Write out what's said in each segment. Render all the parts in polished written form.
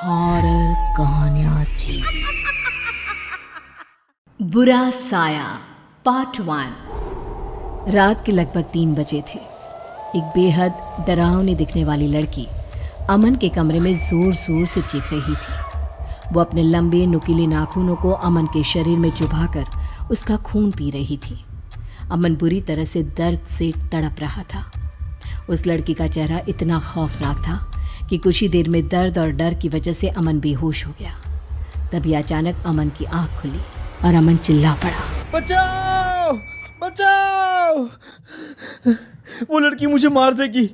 Horror कहानियां थी। बुरा साया पार्ट 1। रात के लगभग 3 बजे थे। एक बेहद डरावनी दिखने वाली लड़की अमन के कमरे में जोर जोर से चीख रही थी। वो अपने लंबे नुकीले नाखूनों को अमन के शरीर में चुभाकर उसका खून पी रही थी। अमन बुरी तरह से दर्द से तड़प रहा था। उस लड़की का चेहरा इतना खौफनाक था कि कुछ ही देर में दर्द और डर की वजह से अमन बेहोश हो गया। तभी अचानक अमन की आंख खुली और अमन चिल्ला पड़ा, बचाओ बचाओ, वो लड़की मुझे मार देगी,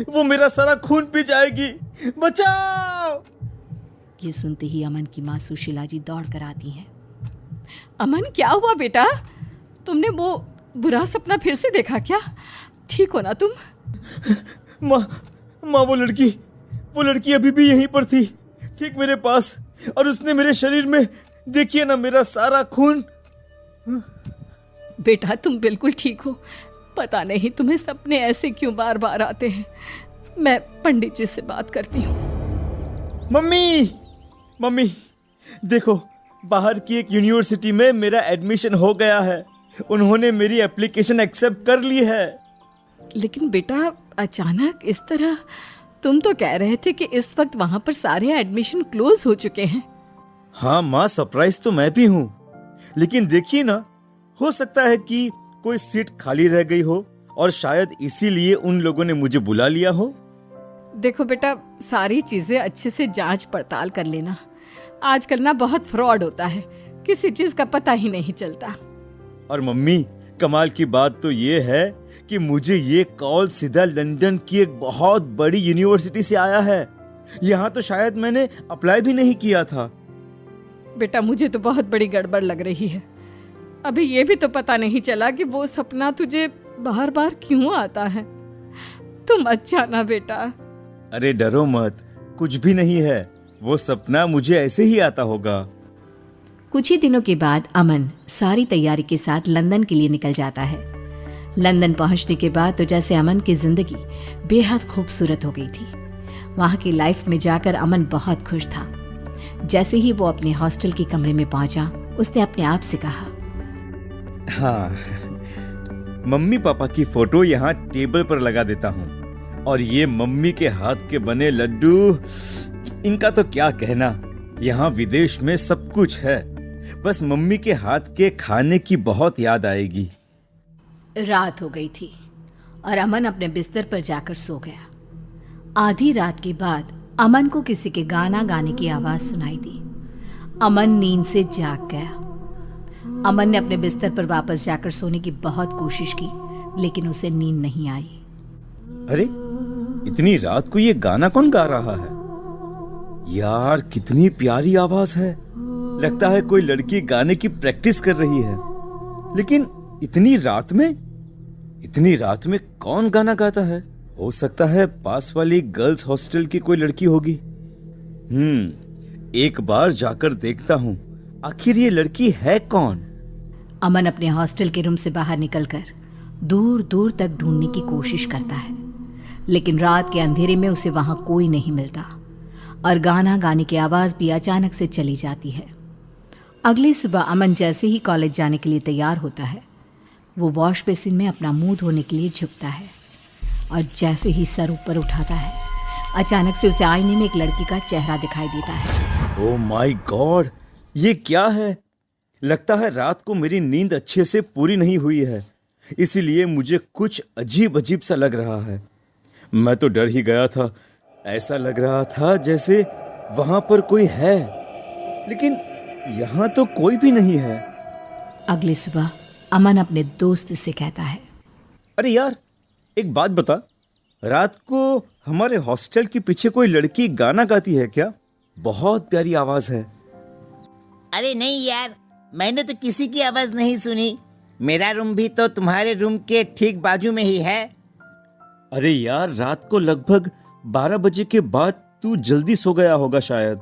वो मेरा सारा खून पी जाएगी, बचाओ। ये सुनते ही अमन की माँ सुशीला जी दौड़ कर आती हैं। अमन, क्या हुआ बेटा? तुमने वो बुरा सपना फिर से देखा क्या? ठीक हो ना तुम? माँ वो लड़की अभी भी यहीं पर थी, ठीक मेरे पास, और उसने मेरे शरीर में, देखिए ना, मेरा सारा खून। बेटा तुम बिल्कुल ठीक हो। पता नहीं तुम्हें सपने ऐसे क्यों बार बार आते हैं। मैं पंडित जी से बात करती हूँ। मम्मी देखो, बाहर की एक यूनिवर्सिटी में मेरा एडमिशन हो गया है। उन्होंने मेरी एप्लीकेशन एक्सेप्ट कर ली है। लेकिन बेटा अचानक इस तरह, तुम तो कह रहे थे कि इस वक्त वहां पर सारे एडमिशन क्लोज हो चुके हैं। हाँ माँ, सरप्राइज तो मैं भी हूँ, लेकिन देखिए ना, हो सकता है कि कोई सीट खाली रह गई हो और शायद इसीलिए उन लोगों ने मुझे बुला लिया हो। देखो बेटा, सारी चीजें अच्छे से जांच पड़ताल कर लेना। आजकल ना बहुत फ्रॉड होता है, किसी चीज का पता ही नहीं चलता। और मम्मी, कमाल की बात तो ये है कि मुझे ये कॉल सीधा लंदन की एक बहुत बड़ी यूनिवर्सिटी से आया है। यहाँ तो शायद मैंने अप्लाई भी नहीं किया था। बेटा मुझे तो बहुत बड़ी गड़बड़ लग रही है। अभी ये भी तो पता नहीं चला कि वो सपना तुझे बार बार क्यों आता है। तुम अच्छा ना बेटा। अरे डरो मत, कुछ भी नहीं है, वो सपना मुझे ऐसे ही आता होगा। कुछ ही दिनों के बाद अमन सारी तैयारी के साथ लंदन के लिए निकल जाता है। लंदन पहुंचने के बाद तो जैसे अमन की जिंदगी बेहद खूबसूरत हो गई थी। वहां की लाइफ में जाकर अमन बहुत खुश था। जैसे ही वो अपने हॉस्टल के कमरे में पहुंचा, उसने अपने आप से कहा, हाँ, मम्मी पापा की फोटो यहाँ टेबल पर लगा देता हूँ, और ये मम्मी के हाथ के बने लड्डू, इनका तो क्या कहना। यहाँ विदेश में सब कुछ है, बस मम्मी के हाथ के खाने की बहुत याद आएगी। रात हो गई थी और अमन अपने बिस्तर पर जाकर सो गया। आधी रात के बाद अमन को किसी के गाना गाने की आवाज सुनाई दी। अमन नींद से जाग गया। अमन ने अपने बिस्तर पर वापस जाकर सोने की बहुत कोशिश की, लेकिन उसे नींद नहीं आई। अरे, इतनी रात को ये गाना कौन गा रहा है? यार, कितनी प्यारी आवाज है। लगता है कोई लड़की गाने की प्रैक्टिस कर रही है। लेकिन इतनी रात में कौन गाना गाता है? हो सकता है पास वाली गर्ल्स हॉस्टल की कोई लड़की होगी। एक बार जाकर देखता हूँ, आखिर ये लड़की है कौन? अमन अपने हॉस्टल के रूम से बाहर निकलकर दूर दूर तक ढूंढने की कोशिश करता है, लेकिन रात के अंधेरे में उसे वहां कोई नहीं मिलता और गाना गाने की आवाज भी अचानक से चली जाती है। अगली सुबह अमन जैसे ही कॉलेज जाने के लिए तैयार होता है, वो वॉश बेसिन में अपना मुंह धोने के लिए झुकता है और जैसे ही सर ऊपर उठाता है, अचानक से उसे आईने में एक लड़की का चेहरा दिखाई देता है। ओह माय गॉड, ये क्या है? लगता है रात को मेरी नींद अच्छे से पूरी नहीं हुई है, इसीलिए मुझे कुछ अजीब सा लग रहा है। मैं तो डर ही गया था। ऐसा लग रहा था जैसे वहां पर कोई है, लेकिन यहाँ तो कोई भी नहीं है। अगली सुबह अमन अपने दोस्त से कहता है, अरे यार, एक बात बता, रात को हमारे हॉस्टल के पीछे कोई लड़की गाना गाती है क्या? बहुत प्यारी आवाज है। अरे नहीं यार, मैंने तो किसी की आवाज नहीं सुनी। मेरा रूम भी तो तुम्हारे रूम के ठीक बाजू में ही है। अरे यार, रात को लगभग 12 बजे के बाद तू जल्दी सो गया होगा शायद।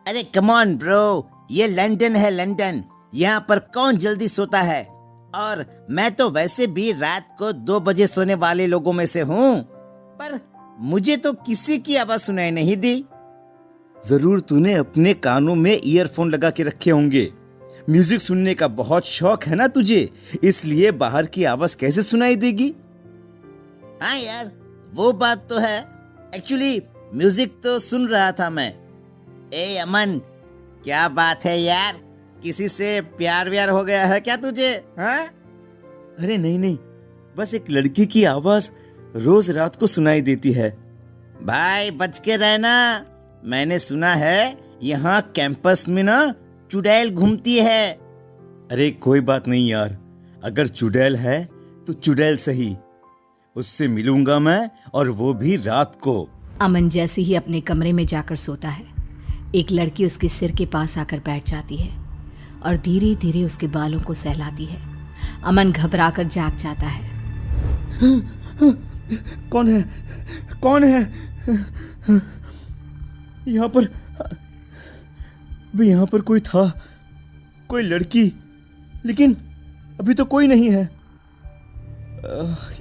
अरे कम ऑन ब्रो, ये लंदन है, लंदन। यहाँ पर कौन जल्दी सोता है? और मैं तो वैसे भी रात को 2 बजे सोने वाले लोगों में से हूँ, पर मुझे तो किसी की आवाज सुनाई नहीं दी। जरूर तूने अपने कानों में ईयरफोन लगा के रखे होंगे। म्यूजिक सुनने का बहुत शौक है ना तुझे, इसलिए बाहर की आवाज कैसे सुनाई देगी? हाँ यार, वो बात तो है। एक्चुअली म्यूजिक तो सुन रहा था मैं। ए अमन, क्या बात है यार, किसी से प्यार व्यार हो गया है क्या तुझे? हाँ? अरे नहीं नहीं, बस एक लड़की की आवाज रोज रात को सुनाई देती है। भाई बच के रहना, मैंने सुना है यहाँ कैंपस में ना चुड़ैल घूमती है। अरे कोई बात नहीं यार, अगर चुड़ैल है तो चुड़ैल सही, उससे मिलूंगा मैं, और वो भी रात को। अमन जैसे ही अपने कमरे में जाकर सोता है, एक लड़की उसके सिर के पास आकर बैठ जाती है और धीरे धीरे उसके बालों को सहलाती है। अमन घबराकर जाग जाता है। कौन है? कौन है? यहाँ पर, अभी यहाँ पर कोई था, कोई लड़की, लेकिन अभी तो कोई नहीं है।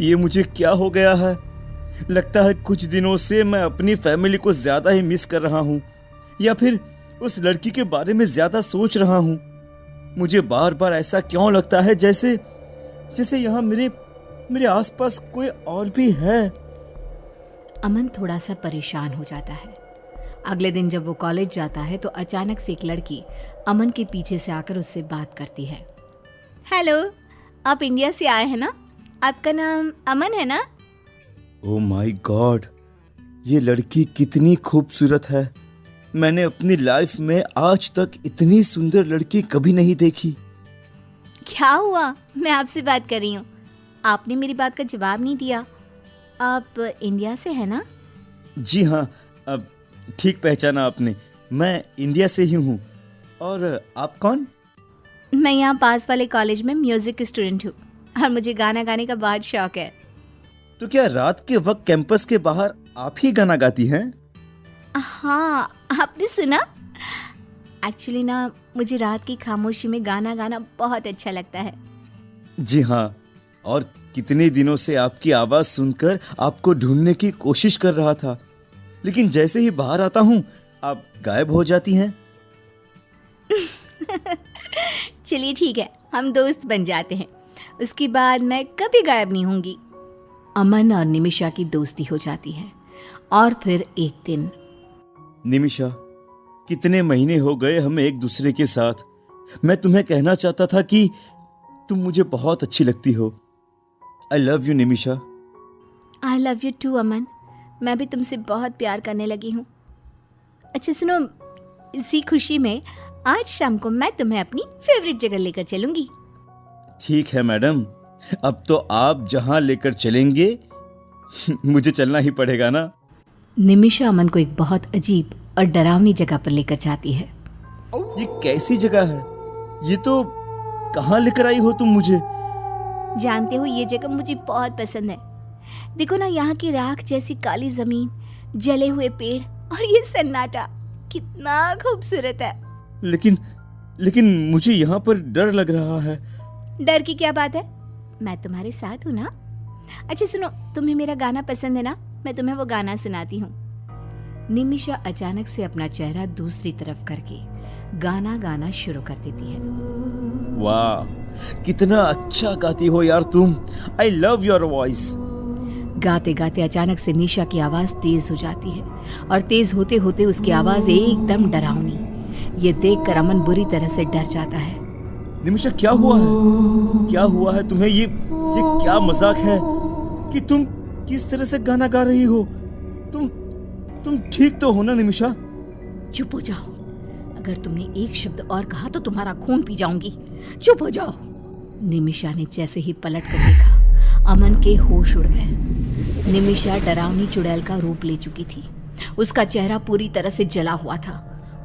ये मुझे क्या हो गया है? लगता है कुछ दिनों से मैं अपनी फैमिली को ज्यादा ही मिस कर रहा हूँ, या फिर उस लड़की के बारे में ज्यादा सोच रहा हूँ। मुझे बार बार ऐसा क्यों लगता है जैसे यहाँ मेरे आसपास कोई और भी है। अमन थोड़ा सा परेशान हो जाता है। अगले दिन जब वो कॉलेज जाता है तो अचानक से एक लड़की अमन के पीछे से आकर उससे बात करती है। हेलो, आप इंडिया से आए हैं ना? आपका नाम अमन है ना? ओह माय गॉड, ये लड़की कितनी खूबसूरत है। मैंने अपनी लाइफ में आज तक इतनी सुंदर लड़की कभी नहीं देखी। क्या हुआ? मैं आपसे बात कर रही हूँ, आपने मेरी बात का जवाब नहीं दिया। आप इंडिया से हैं ना? जी हाँ, अब ठीक पहचाना आपने, मैं इंडिया से ही हूँ। और आप कौन? मैं यहाँ पास वाले कॉलेज में म्यूजिक स्टूडेंट हूँ और मुझे गाना गाने का बहुत शौक है। तो क्या रात के वक्त कैंपस के बाहर आप ही गाना गाती हैं? हाँ, आपने सुना? एक्चुअली ना, मुझे रात की खामोशी में गाना गाना बहुत अच्छा लगता है। जी हाँ, और कितने दिनों से आपकी आवाज सुनकर आपको ढूंढने की कोशिश कर रहा था, लेकिन जैसे ही बाहर आता हूँ आप गायब हो जाती हैं। चलिए ठीक है, हम दोस्त बन जाते हैं, उसके बाद मैं कभी गायब नहीं होंगी। अमन और निमिषा की दोस्ती हो जाती है। और फिर एक दिन, निमिषा, कितने महीने हो गए हमें एक दूसरे के साथ। मैं तुम्हें कहना चाहता था कि तुम मुझे बहुत अच्छी लगती हो। I love you Nimisha. I love you too Aman, मैं भी तुमसे बहुत प्यार करने लगी हूँ। अच्छा सुनो, इसी खुशी में आज शाम को मैं तुम्हें अपनी फेवरेट जगह लेकर चलूंगी। ठीक है मैडम, अब तो आप जहां लेकर चलेंगे मुझे चलना ही पड़ेगा ना। निमिषा अमन को एक बहुत अजीब और डरावनी जगह पर लेकर जाती है। ये कैसी जगह है? ये तो कहाँ लेकर आई हो तुम मुझे? जानते हो, ये जगह मुझे बहुत पसंद है। देखो ना, यहाँ की राख जैसी काली जमीन, जले हुए पेड़ और ये सन्नाटा कितना खूबसूरत है। लेकिन मुझे यहाँ पर डर लग रहा है। डर की क्या बात है, मैं तुम्हारे साथ हूँ ना। अच्छा सुनो, तुम्हें मेरा गाना पसंद है ना? मैं तुम्हें वो गाना सुनाती हूँ। निमिषा अचानक से अपना चेहरा दूसरी तरफ करके गाना गाना शुरू कर देती है। वाह, कितना अच्छा गाती हो यार तुम। I love your voice. गाते गाते अचानक से निशा की आवाज तेज हो जाती है और तेज होते होते उसकी आवाज एकदम डरावनी। ये देखकर अमन बुरी तरह से डर जाता है। निमिषा, क्या हुआ है? क्या हुआ है तुम्हें? ये क्या मजाक है कि तुम किस तरह से गाना गा रही हो? तुम ठीक तो हो ना निमिषा? चुप हो जाओ, अगर तुमने एक शब्द और कहा तो तुम्हारा खून पी जाऊंगी। चुप हो जाओ। निमिषा ने जैसे ही पलट कर देखा, अमन के होश उड़ गए। निमिषा डरावनी चुड़ैल का रूप ले चुकी थी। उसका चेहरा पूरी तरह से जला हुआ था,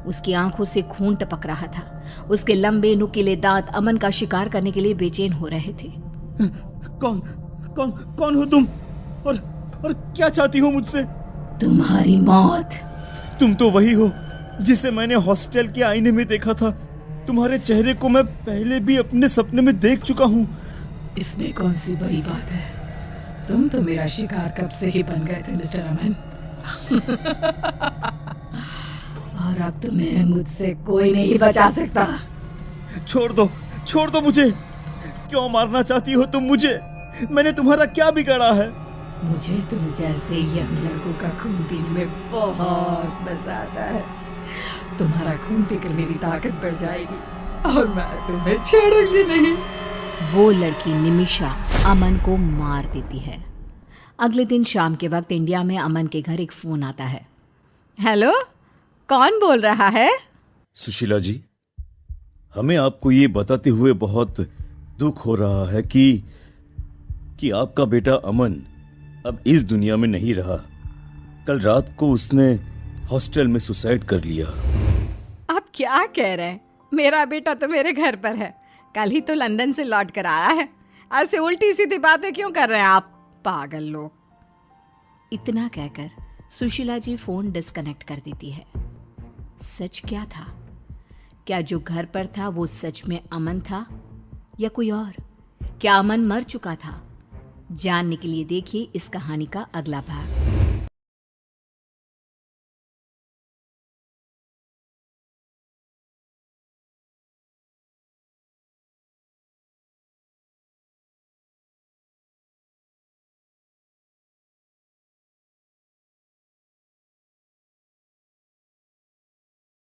उसकी आंखों से खून टपक रहा था। उसके लंबे नुकीले दांत अमन का शिकार करने के लिए बेचैन हो रहे थे। कौन हो तुम? और क्या चाहती हो मुझसे? तुम्हारी मौत। तुम तो वही हो जिसे मैंने हॉस्टल के आईने में देखा था। तुम्हारे चेहरे को मैं पहले भी अपने सपने में देख चुका हूँ। इसमें कौन सी बड़ी बात है? तुम तो मेरा शिकार कब से ही बन गए थे मिस्टर अमन। और अब तुम्हें मुझसे कोई नहीं बचा सकता। छोड़ दो मुझे। क्यों मारना चाहती हो तुम मुझे? मैंने तुम्हारा क्या बिगाड़ा है? मुझे तुम जैसे यंग लड़कों का खून पीने में बहुत मजा आता है। तुम्हारा खून पीकर मेरी ताकत बढ़ जाएगी और मैं तुम्हें छोड़ूंगी नहीं। वो लड़की निमिषा अमन को मार देती है। अगले दिन शाम के वक्त इंडिया में अमन के घर एक फोन आता है। हेलो, कौन बोल रहा है? सुशीला जी, हमें आपको ये बताते हुए बहुत दुख हो रहा है कि आपका बेटा अमन अब इस दुनिया में नहीं रहा। कल रात को उसने हॉस्टल में सुसाइड कर लिया। आप क्या कह रहे हैं? मेरा बेटा तो मेरे घर पर है। कल ही तो लंदन से लौट कर आया है। ऐसे उल्टी सीधी बातें क्यों कर रहे हैं आप पागल लोग? इतना कहकर सुशीला जी फोन डिस्कनेक्ट कर देती है। सच क्या था? क्या जो घर पर था वो सच में अमन था या कोई और? क्या अमन मर चुका था? जानने के लिए देखिए इस कहानी का अगला भाग।